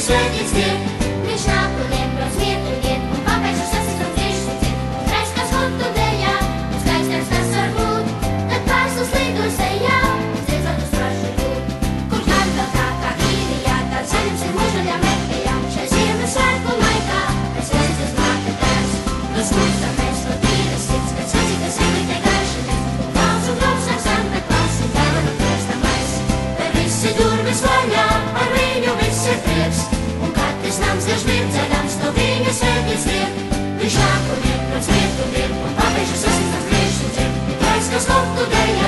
svētīts Dievs. Viņš nāk un iet, brauc vietu iet, un papēžu sasist un drīz un ciet. Un redz, kas hotu dejā, un skaistams tas var būt. Tad pārslas līdu sejā, un dziedzot uz prašu būt. Kur gan vēl tā īrijā, tad saņemsim mūžaļā meklējā. Šai Ziemassvētku laikā, pēc vēstis māte tēvs. No skumsta mēs no tīras sirds, kad sacītas eglītē gaišanas. Un daudz un klausām Santa Klasi, dāvanu prestamais. Te visi durvis vaļā, ar viņu viss ir prieks. Un katrs nams garš mirdzēdams, no viņa svētīts Dievs. Viņš nāk un iet, protams, vietu un vietu, un papēžas asins griež un ciet. Un taisa, kas hotu dēļ